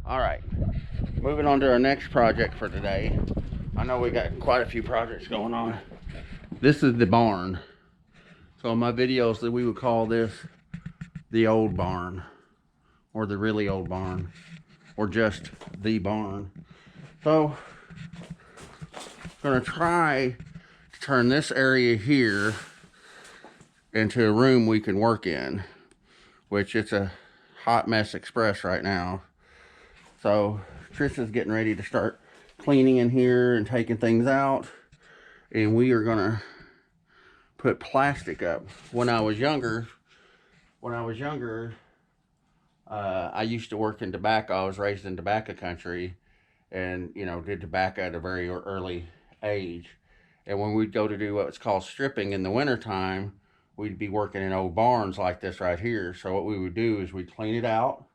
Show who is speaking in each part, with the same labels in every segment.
Speaker 1: All right, moving on to our next project for today. I know we got quite a few projects going on. This is the barn. So in my videos, that we would call this the old barn, or the really old barn, or just the barn. So I'm gonna try to turn this area here into a room we can work in, which it's a hot mess express right now. So Tristan's getting ready to start cleaning in here and taking things out, and we are gonna put plastic up. When I was younger, I used to work in tobacco. I was raised in tobacco country, and did tobacco at a very early age. And when we'd go to do what's called stripping in the wintertime, we'd be working in old barns like this right here. So what we would do is we'd clean it out,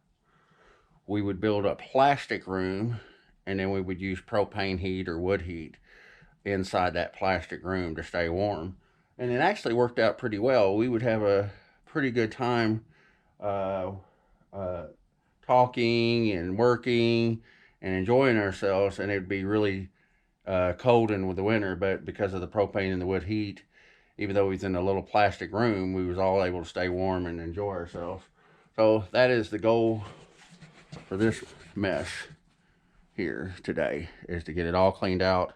Speaker 1: we would build a plastic room, and then we would use propane heat or wood heat inside that plastic room to stay warm. And it actually worked out pretty well. We would have a pretty good time uh, uh, talking and working and enjoying ourselves, and it'd be really cold in the winter, but because of the propane and the wood heat, even though we was in a little plastic room, we was all able to stay warm and enjoy ourselves. So that is the goal for this mess here today, is to get it all cleaned out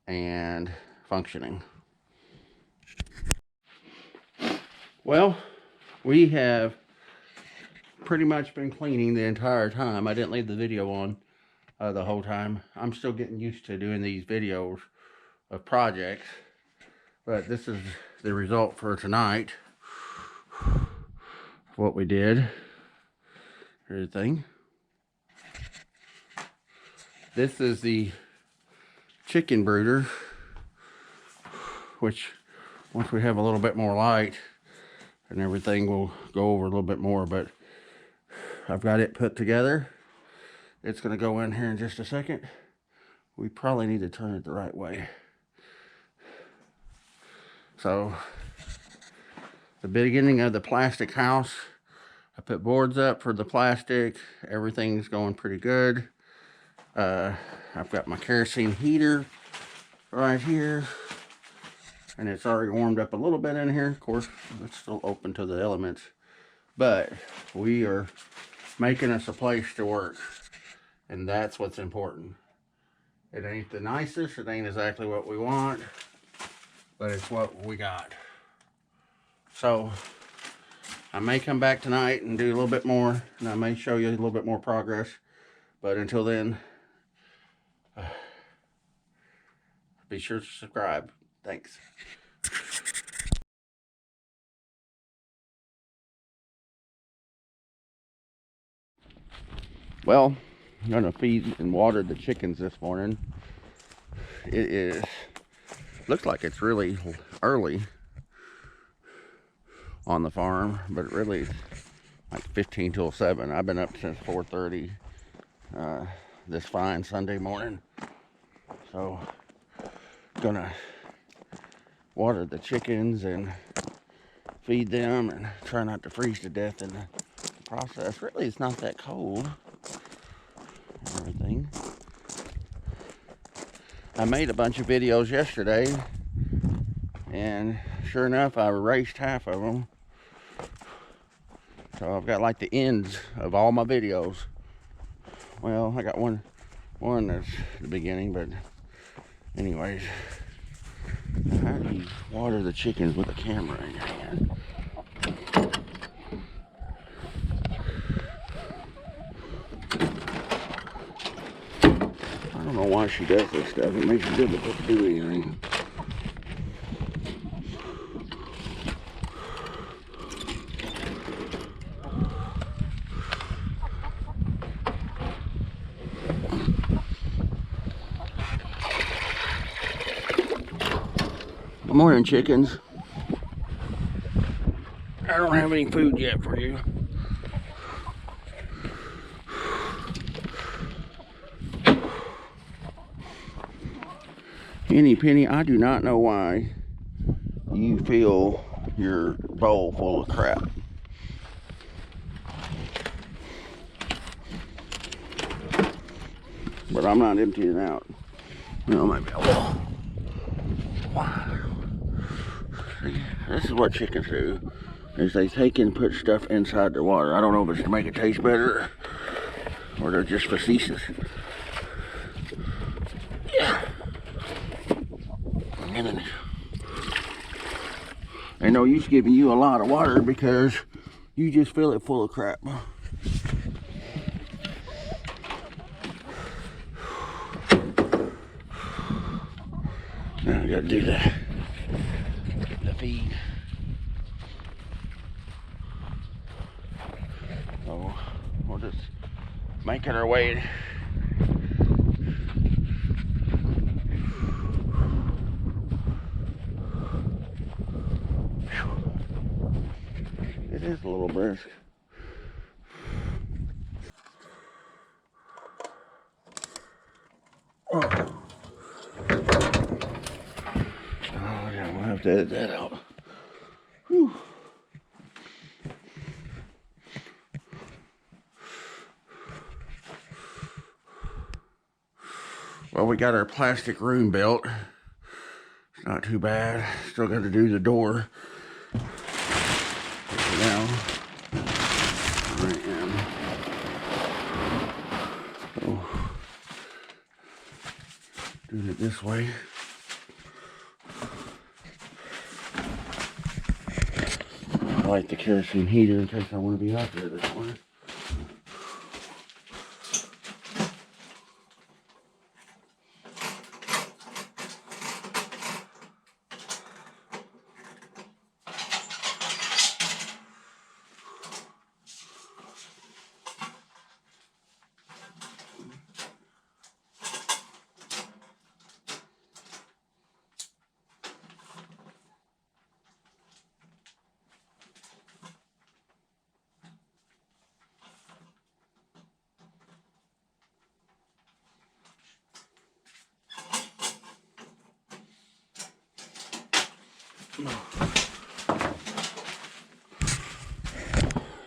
Speaker 1: and functioning. Well, we have pretty much been cleaning the entire time. I didn't leave the video on the whole time. I'm still getting used to doing these videos of projects, but this is the result for tonight. What we did. Everything. This is the chicken brooder, which once we have a little bit more light and everything, we'll go over a little bit more, but I've got it put together. It's going to go in here in just a second. We probably need to turn it the right way. So the beginning of the plastic house, I put boards up for the plastic. Everything's going pretty good. I've got my kerosene heater right here, and it's already warmed up a little bit in here. Of course, it's still open to the elements, but we are making us a place to work, and that's what's important. It ain't the nicest, it ain't exactly what we want, but it's what we got. So I may come back tonight and do a little bit more, and I may show you a little bit more progress, but until then, be sure to subscribe. Thanks. Well, I'm gonna feed and water the chickens this morning. Looks like it's really early on the farm, but really it's like 15 till 7. I've been up since 4:30 this fine Sunday morning. So gonna water the chickens and feed them and try not to freeze to death in the process. Really, it's not that cold. Everything. I made a bunch of videos yesterday, and sure enough, I erased half of them. So I've got like the ends of all my videos. Well, I got one that's the beginning, but anyways, how do you water the chickens with a camera in your hand? I don't know why she does this stuff. It makes it difficult to do anything. Good morning, chickens. I don't have any food yet for you. Henny Penny, I do not know why you fill your bowl full of crap. but I'm not emptying it out. You know, maybe I will. This is what chickens do, is they take and put stuff inside the water. I don't know if it's to make it taste better or they're just facetious. Yeah. Ain't no use giving you a lot of water because you just fill it full of crap. Now I gotta do the feed. So we'll just make it our way. It is a little brisk. Oh yeah, we'll have to edit that out. Whew. Well, we got our plastic room built. It's not too bad. Still got to do the door. For now, I am. So, doing it this way. I like the kerosene heater in case I want to be out there this morning.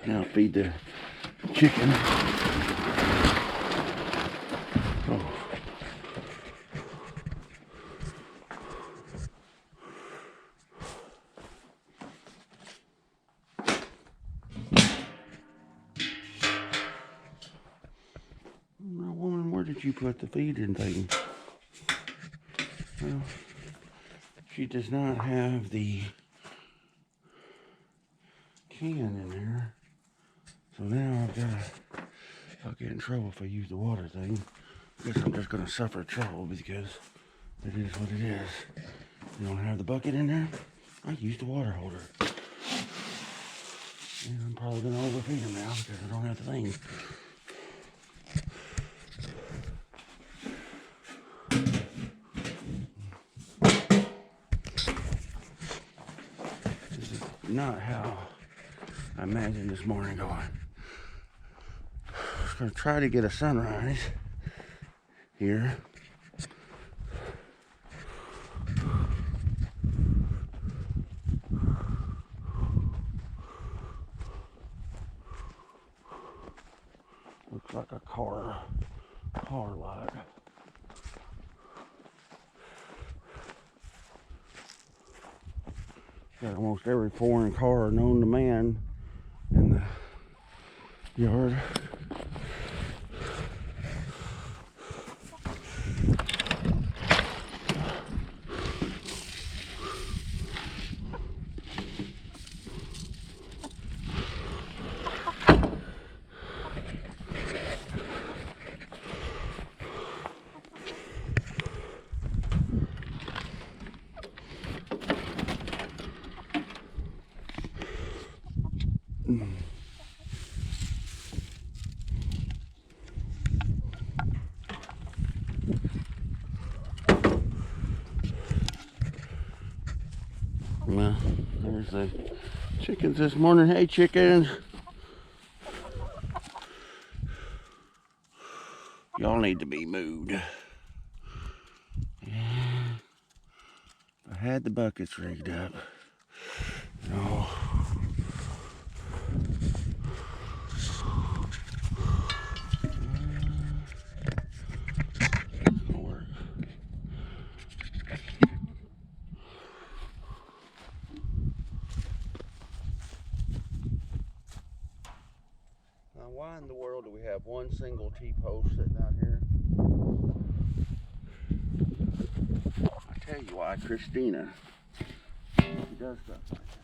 Speaker 1: Now feed the chicken. Oh. Now, woman, where did you put the feeding thing? Well, she does not have the can in there. So now I've got to, I'll get in trouble if I use the water thing. I guess I'm just going to suffer trouble because it is what it is. You don't have the bucket in there? I use the water holder. And I'm probably going to overfeed them now because I don't have the thing. This is not how I imagined this morning going. I'm going to try to get a sunrise here. Looks like a car lot. Got almost every foreign car known to man in the yard. Well, there's the chickens this morning. Hey, chickens. Y'all need to be moved. Yeah. I had the buckets rigged up. No. why in the world do we have one single T-post sitting out here? I tell you why, Christina. She does stuff like that.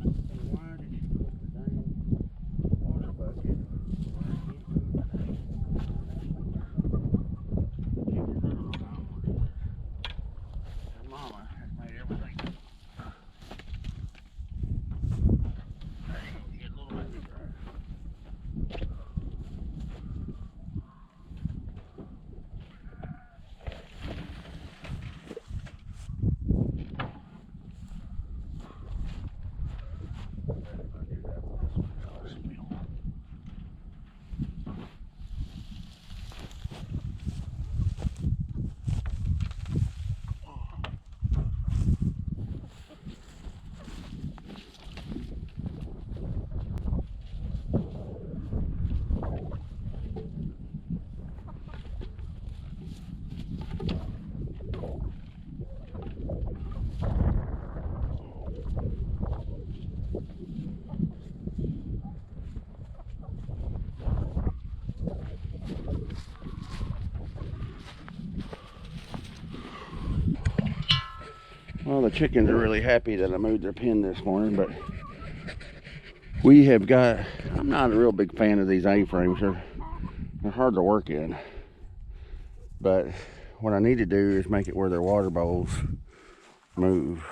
Speaker 1: And why did she put the dang water bucket where I can't move the dang chickens? I don't know how. Her mama has made everything. Get a little bit dry. Well, the chickens are really happy that I moved their pen this morning, but we have got, I'm not a real big fan of these A-frames. They're hard to work in. But what I need to do is make it where their water bowls move.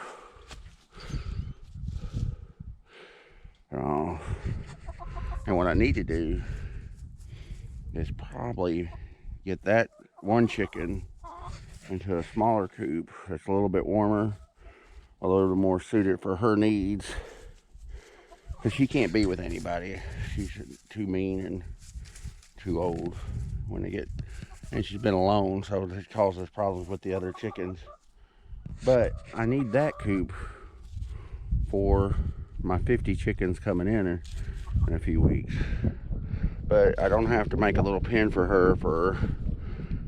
Speaker 1: And what I need to do is probably get that one chicken into a smaller coop that's a little bit warmer, a little more suited for her needs, because she can't be with anybody. She's too mean and too old when they get, and she's been alone, so it causes problems with the other chickens. But I need that coop for my 50 chickens coming in a few weeks. But I don't have to make a little pen for her for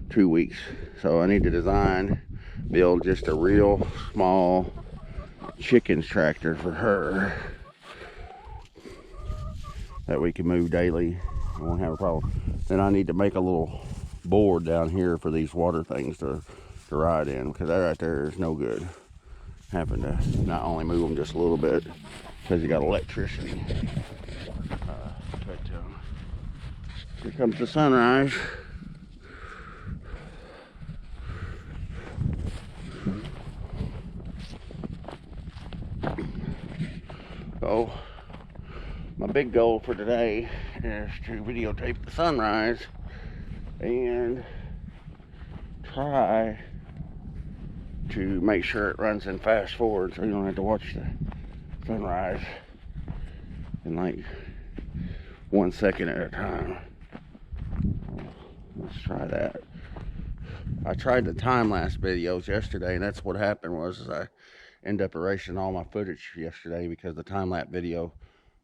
Speaker 1: 2 weeks. So I need to build just a real small chickens tractor for her that we can move daily. I won't have a problem. Then I need to make a little board down here for these water things to ride in, because that right there is no good. Having to not only move them just a little bit because you got electricity. Here comes the sunrise. So my big goal for today is to videotape the sunrise and try to make sure it runs in fast forward so you don't have to watch the sunrise in like 1 second at a time. Let's try that. I tried the time-lapse videos yesterday, and that's what happened was I ended up erasing all my footage yesterday because the time-lapse video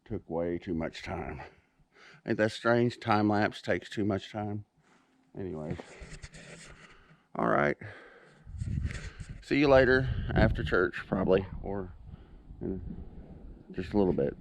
Speaker 1: took way too much time. Ain't that strange? Time-lapse takes too much time. Anyways. All right. See you later after church, probably, or in just a little bit.